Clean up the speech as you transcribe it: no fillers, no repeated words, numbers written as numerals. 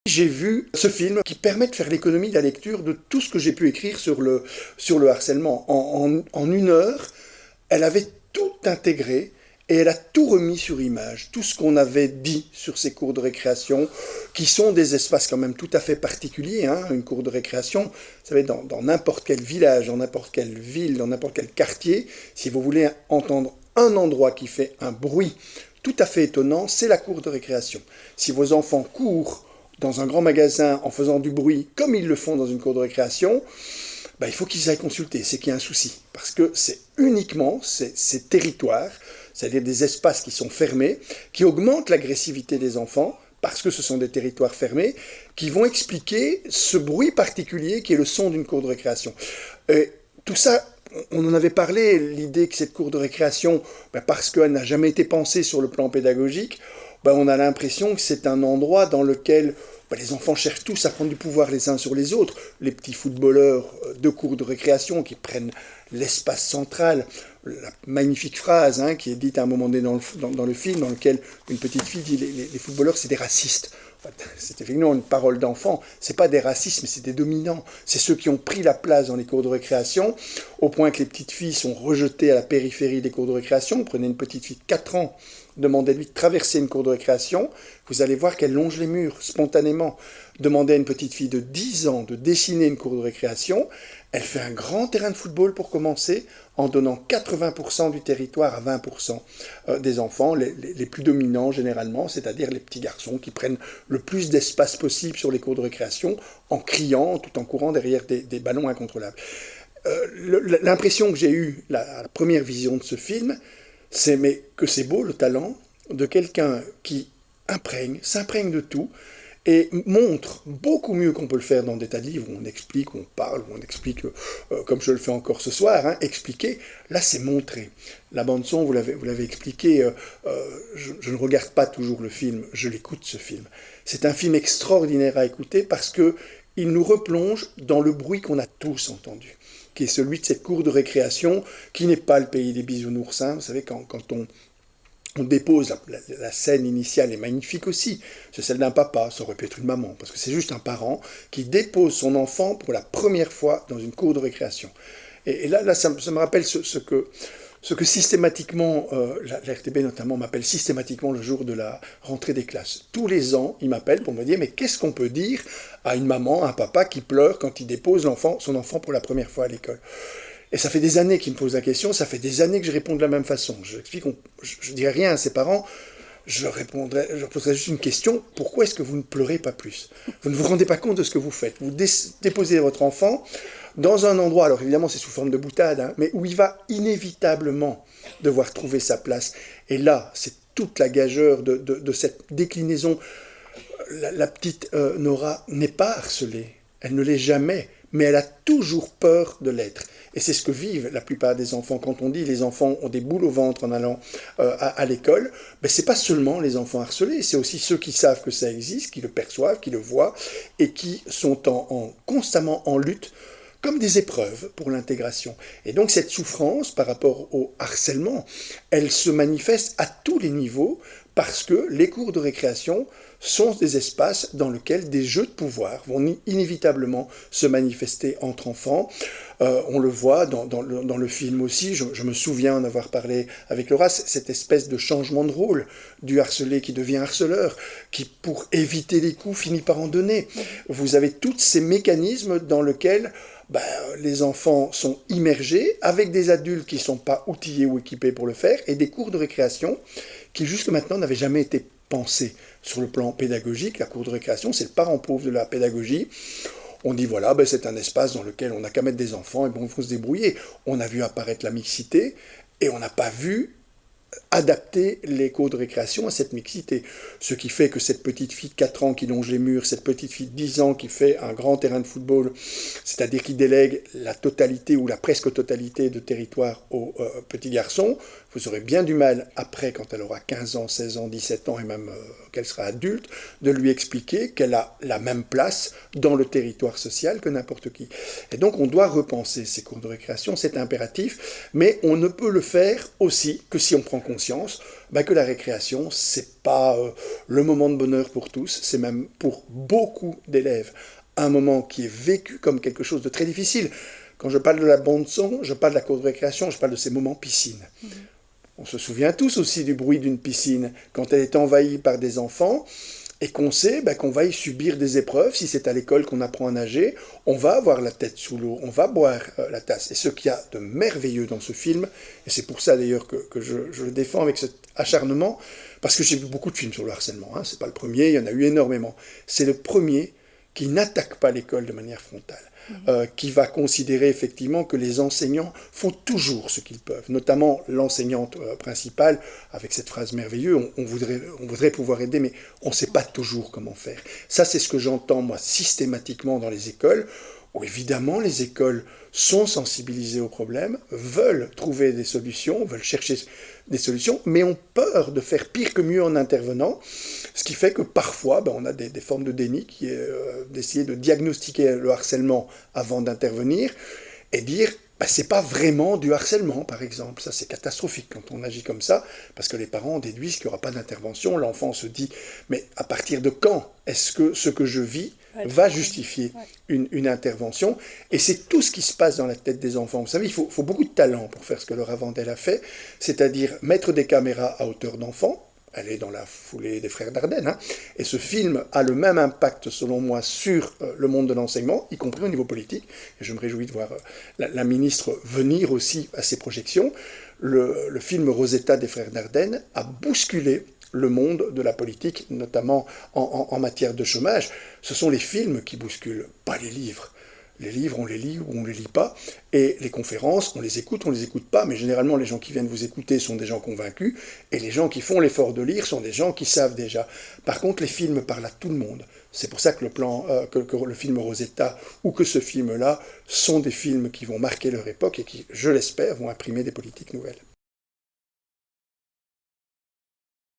J'ai vu ce film qui permet de faire l'économie de la lecture de tout ce que j'ai pu écrire sur le harcèlement. En 1 heure, elle avait tout intégré et elle a tout remis sur image. Tout ce qu'on avait dit sur ces cours de récréation, qui sont des espaces quand même tout à fait particuliers. Hein, une cour de récréation, vous savez, dans n'importe quel village, dans n'importe quelle ville, dans n'importe quel quartier, si vous voulez entendre un endroit qui fait un bruit tout à fait étonnant, c'est la cour de récréation. Si vos enfants courent dans un grand magasin en faisant du bruit, comme ils le font dans une cour de récréation, il faut qu'ils aillent consulter, c'est qu'il y a un souci. Parce que c'est uniquement ces territoires, c'est-à-dire des espaces qui sont fermés, qui augmentent l'agressivité des enfants, parce que ce sont des territoires fermés, qui vont expliquer ce bruit particulier qui est le son d'une cour de récréation. Tout ça, on en avait parlé, l'idée que cette cour de récréation, parce qu'elle n'a jamais été pensée sur le plan pédagogique, on a l'impression que c'est un endroit dans lequel les enfants cherchent tous à prendre du pouvoir les uns sur les autres. Les petits footballeurs de cours de récréation qui prennent l'espace central. La magnifique phrase qui est dite à un moment donné dans le film, dans lequel une petite fille dit les footballeurs, c'est des racistes. C'est effectivement une parole d'enfant. C'est pas des racistes, mais c'est des dominants. C'est ceux qui ont pris la place dans les cours de récréation, au point que les petites filles sont rejetées à la périphérie des cours de récréation. Prenez une petite fille de 4 ans, demandez-lui de traverser une cour de récréation, vous allez voir qu'elle longe les murs spontanément. Demandez à une petite fille de 10 ans de dessiner une cour de récréation, elle fait un grand terrain de football pour commencer, en donnant 80% du territoire à 20% des enfants, les plus dominants généralement, c'est-à-dire les petits garçons qui prennent le plus d'espace possible sur les cours de récréation, en criant, tout en courant derrière des ballons incontrôlables. L'impression que j'ai eue à la première vision de ce film, c'est que c'est beau le talent de quelqu'un qui s'imprègne de tout, et montre beaucoup mieux qu'on peut le faire dans des tas de livres où on explique, où on parle, où on explique, comme je le fais encore ce soir, expliquer. Là, c'est montrer. La bande-son, vous l'avez expliqué, je ne regarde pas toujours le film, je l'écoute ce film. C'est un film extraordinaire à écouter parce qu'il nous replonge dans le bruit qu'on a tous entendu, qui est celui de cette cour de récréation, qui n'est pas le pays des bisounours. Vous savez, quand on dépose, la scène initiale est magnifique aussi, c'est celle d'un papa, ça aurait pu être une maman, parce que c'est juste un parent qui dépose son enfant pour la première fois dans une cour de récréation. Et là ça me rappelle ce que systématiquement, la RTB notamment m'appelle systématiquement le jour de la rentrée des classes. Tous les ans, ils m'appellent pour me dire, mais qu'est-ce qu'on peut dire à une maman, à un papa qui pleure quand il dépose son enfant pour la première fois à l'école? Et ça fait des années qu'ils me posent la question, ça fait des années que je réponds de la même façon. Je ne dirai rien à ses parents, je leur poserai juste une question, pourquoi est-ce que vous ne pleurez pas plus? Vous ne vous rendez pas compte de ce que vous faites. Vous déposez votre enfant dans un endroit, alors évidemment c'est sous forme de boutade, mais où il va inévitablement devoir trouver sa place. Et là, c'est toute la gageure de cette déclinaison. La petite Nora n'est pas harcelée, elle ne l'est jamais, mais elle a toujours peur de l'être. Et c'est ce que vivent la plupart des enfants. Quand on dit les enfants ont des boules au ventre en allant à l'école, c'est pas seulement les enfants harcelés, c'est aussi ceux qui savent que ça existe, qui le perçoivent, qui le voient, et qui sont constamment en lutte, comme des épreuves pour l'intégration. Et donc cette souffrance par rapport au harcèlement, elle se manifeste à tous les niveaux, parce que les cours de récréation sont des espaces dans lesquels des jeux de pouvoir vont inévitablement se manifester entre enfants. On le voit dans le film aussi, je me souviens en avoir parlé avec Laura, cette espèce de changement de rôle du harcelé qui devient harceleur, qui pour éviter les coups finit par en donner. Vous avez tous ces mécanismes dans lesquels les enfants sont immergés avec des adultes qui ne sont pas outillés ou équipés pour le faire et des cours de récréation qui jusque maintenant n'avaient jamais été pensés sur le plan pédagogique. La cour de récréation, c'est le parent pauvre de la pédagogie. On dit voilà, c'est un espace dans lequel on n'a qu'à mettre des enfants et il faut se débrouiller. On a vu apparaître la mixité et on n'a pas vu adapter les cours de récréation à cette mixité. Ce qui fait que cette petite fille de 4 ans qui longe les murs, cette petite fille de 10 ans qui fait un grand terrain de football, c'est-à-dire qui délègue la totalité ou la presque totalité de territoire aux petits garçons, vous aurez bien du mal après, quand elle aura 15 ans, 16 ans, 17 ans et même qu'elle sera adulte, de lui expliquer qu'elle a la même place dans le territoire social que n'importe qui. Et donc on doit repenser ces cours de récréation, c'est impératif, mais on ne peut le faire aussi que si on prend conscience que la récréation, c'est pas le moment de bonheur pour tous, c'est même pour beaucoup d'élèves un moment qui est vécu comme quelque chose de très difficile. Quand je parle de la bande-son, je parle de la cour de récréation, je parle de ces moments piscine. On se souvient tous aussi du bruit d'une piscine quand elle est envahie par des enfants et qu'on sait qu'on va y subir des épreuves. Si c'est à l'école qu'on apprend à nager, on va avoir la tête sous l'eau, on va boire la tasse. Et ce qu'il y a de merveilleux dans ce film, et c'est pour ça d'ailleurs que je le défends avec cet acharnement, parce que j'ai vu beaucoup de films sur le harcèlement, c'est pas le premier, il y en a eu énormément. C'est le premier qui n'attaque pas l'école de manière frontale. Qui va considérer effectivement que les enseignants font toujours ce qu'ils peuvent, notamment l'enseignante principale, avec cette phrase merveilleuse, on voudrait pouvoir aider, mais on ne sait pas toujours comment faire. Ça, c'est ce que j'entends, moi, systématiquement dans les écoles, où évidemment les écoles sont sensibilisées au problème, veulent trouver des solutions, veulent chercher des solutions, mais ont peur de faire pire que mieux en intervenant, ce qui fait que parfois on a des formes de déni qui est d'essayer de diagnostiquer le harcèlement avant d'intervenir et dire c'est pas vraiment du harcèlement, par exemple. Ça, c'est catastrophique quand on agit comme ça, parce que les parents déduisent qu'il n'y aura pas d'intervention. L'enfant se dit, mais à partir de quand est-ce que ce que je vis va justifier une intervention? Et c'est tout ce qui se passe dans la tête des enfants. Vous savez, il faut beaucoup de talent pour faire ce que Laura Vandel a fait, c'est-à-dire mettre des caméras à hauteur d'enfant. Elle est dans la foulée des Frères Dardenne. Et ce film a le même impact, selon moi, sur le monde de l'enseignement, y compris au niveau politique. Et je me réjouis de voir la ministre venir aussi à ces projections. Le film Rosetta des Frères Dardenne a bousculé le monde de la politique, notamment en matière de chômage. Ce sont les films qui bousculent, pas les livres. Les livres, on les lit ou on les lit pas. Et les conférences, on les écoute pas. Mais généralement, les gens qui viennent vous écouter sont des gens convaincus. Et les gens qui font l'effort de lire sont des gens qui savent déjà. Par contre, les films parlent à tout le monde. C'est pour ça que le film Rosetta ou que ce film-là sont des films qui vont marquer leur époque et qui, je l'espère, vont imprimer des politiques nouvelles.